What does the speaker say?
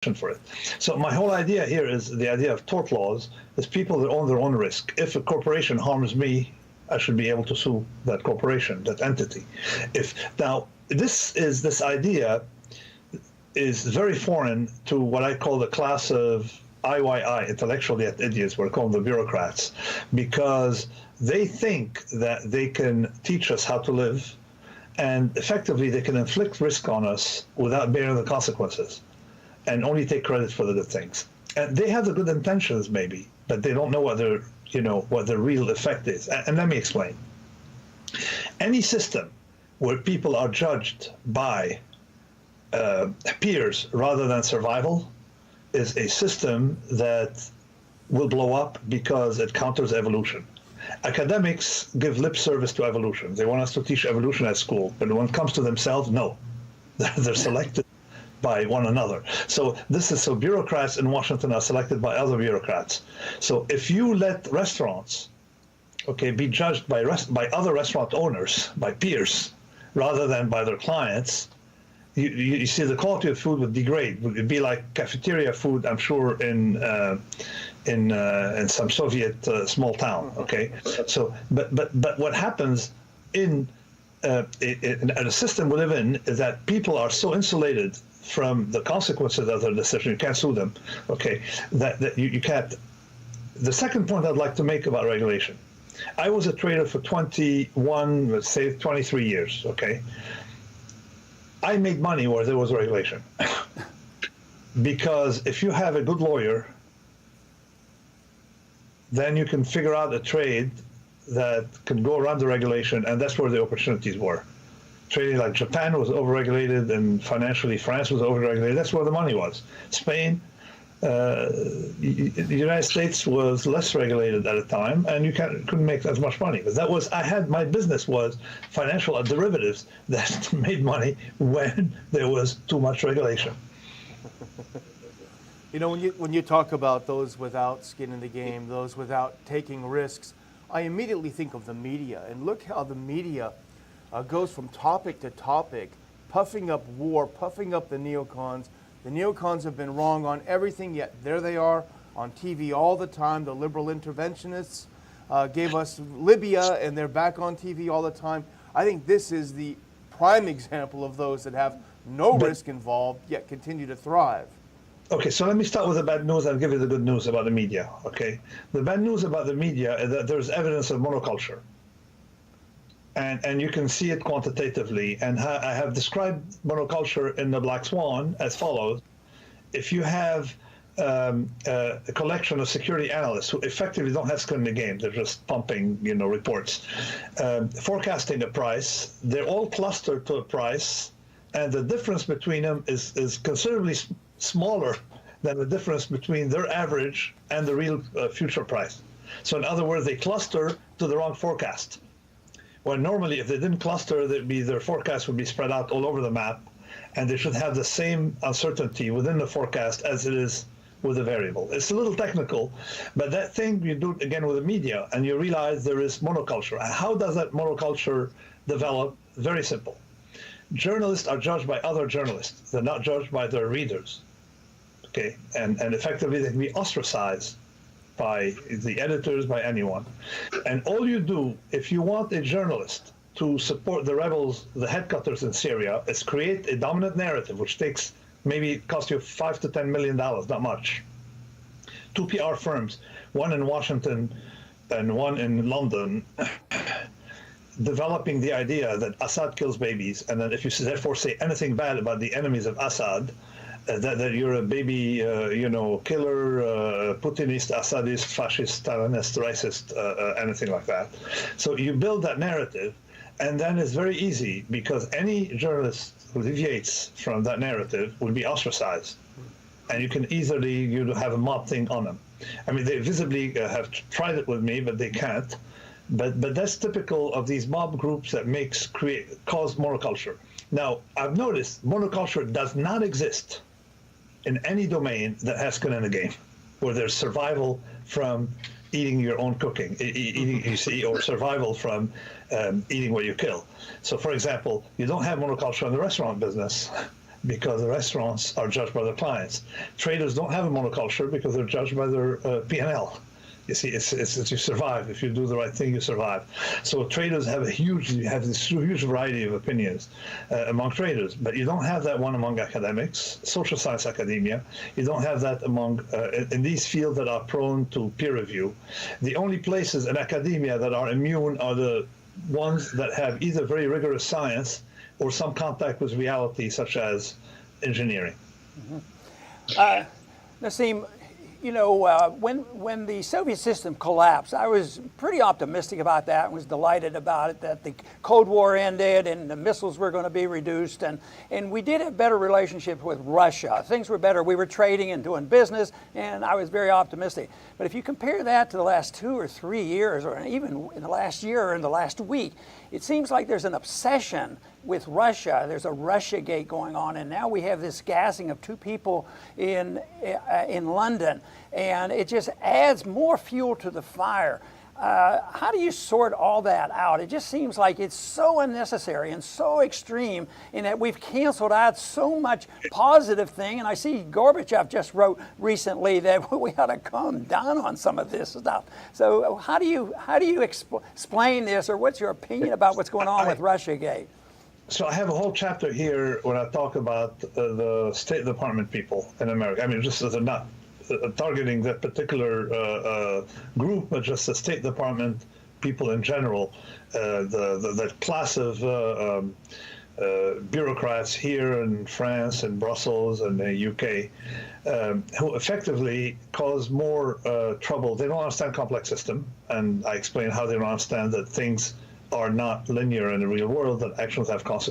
for it. So my whole idea here is the idea of tort laws is people that own their own risk. If a corporation harms me, I should be able to sue that corporation, that entity. Now this idea is very foreign to what I call the class of IYI, intellectually idiots, we're called the bureaucrats, because they think that they can teach us how to live, and effectively they can inflict risk on us without bearing the consequences, and only take credit for the good things. And they have the good intentions, maybe, but they don't know what the real effect is. And let me explain. Any system where people are judged by peers rather than survival is a system that will blow up because it counters evolution. Academics give lip service to evolution. They want us to teach evolution at school, but when it comes to themselves, no. They're selected by one another. So bureaucrats in Washington are selected by other bureaucrats. So if you let restaurants, be judged by other restaurant owners, by peers, rather than by their clients, you see the quality of food would degrade. It would be like cafeteria food, I'm sure, in some Soviet small town. Okay, so but what happens in a system we live in is that people are so insulated from the consequences of their decision, you can't sue them. Okay, that you can't. The second point I'd like to make about regulation. I was a trader for 21, let's say 23 years. Okay. I made money where there was regulation. Because if you have a good lawyer, then you can figure out a trade that can go around the regulation, and that's where the opportunities were. Trading like Japan was overregulated, and financially France was overregulated. That's where the money was. Spain, the United States was less regulated at a time, and you couldn't make as much money. But my business was financial derivatives that made money when there was too much regulation. When you talk about those without skin in the game, those without taking risks, I immediately think of the media. And look how the media goes from topic to topic, puffing up war, puffing up the neocons. The neocons have been wrong on everything, yet there they are on TV all the time. The liberal interventionists gave us Libya, and they're back on TV all the time. I think this is the prime example of those that have no risk involved, yet continue to thrive. Okay, so let me start with the bad news and give you the good news about the media, okay? The bad news about the media is that there's evidence of monoculture. And you can see it quantitatively. And I have described monoculture in the Black Swan as follows. If you have a collection of security analysts who effectively don't have skin in the game, they're just pumping, reports, forecasting a price, they're all clustered to a price, and the difference between them is considerably smaller than the difference between their average and the real future price. So in other words, they cluster to the wrong forecast. When normally, if they didn't cluster, their forecast would be spread out all over the map, and they should have the same uncertainty within the forecast as it is with the variable. It's a little technical, but that thing you do again with the media, and you realize there is monoculture. And how does that monoculture develop? Very simple. Journalists are judged by other journalists. They're not judged by their readers. Okay, and effectively they can be ostracized by the editors, by anyone. And all you do, if you want a journalist to support the rebels, the headcutters in Syria, is create a dominant narrative, which costs you $5 to $10 million, not much. 2 PR firms, one in Washington and one in London, developing the idea that Assad kills babies, and that if you therefore say anything bad about the enemies of Assad, that you're a baby, killer, Putinist, Assadist, fascist, Stalinist, racist, anything like that. So you build that narrative, and then it's very easy, because any journalist who deviates from that narrative will be ostracized. And you can easily have a mob thing on them. I mean, they visibly have tried it with me, but they can't. But that's typical of these mob groups that cause monoculture. Now, I've noticed monoculture does not exist in any domain that has skin in the game, where there's survival from eating your own cooking, or survival from eating what you kill. So, for example, you don't have monoculture in the restaurant business, because the restaurants are judged by their clients. Traders don't have a monoculture because they're judged by their P&L. You see, it's you survive. If you do the right thing, you survive. So traders have this huge variety of opinions among traders, but you don't have that one among academics, social science academia. You don't have that among in these fields that are prone to peer review. The only places in academia that are immune are the ones that have either very rigorous science or some contact with reality, such as engineering. Nassim, you know, when the Soviet system collapsed, I was pretty optimistic about that and was delighted about it, that the Cold War ended and the missiles were going to be reduced. And we did have better relationship with Russia. Things were better. We were trading and doing business, and I was very optimistic. But if you compare that to the last 2 or 3 years, or even in the last year or in the last week, it seems like there's an obsession with Russia. There's a Russiagate going on, and now we have this gassing of 2 people in London, and it just adds more fuel to the fire. How do you sort all that out? It just seems like it's so unnecessary and so extreme in that we've canceled out so much positive thing. And I see Gorbachev just wrote recently that we ought to calm down on some of this stuff. So how do you explain this, or what's your opinion about what's going on with Russiagate? So I have a whole chapter here when I talk about the State Department people in America. I mean, just as a not targeting that particular group, but just the State Department people in general, the class of bureaucrats here in France and Brussels and the UK, who effectively cause more trouble. They don't understand complex system, and I explain how they don't understand that things are not linear in the real world, that actions have consequences.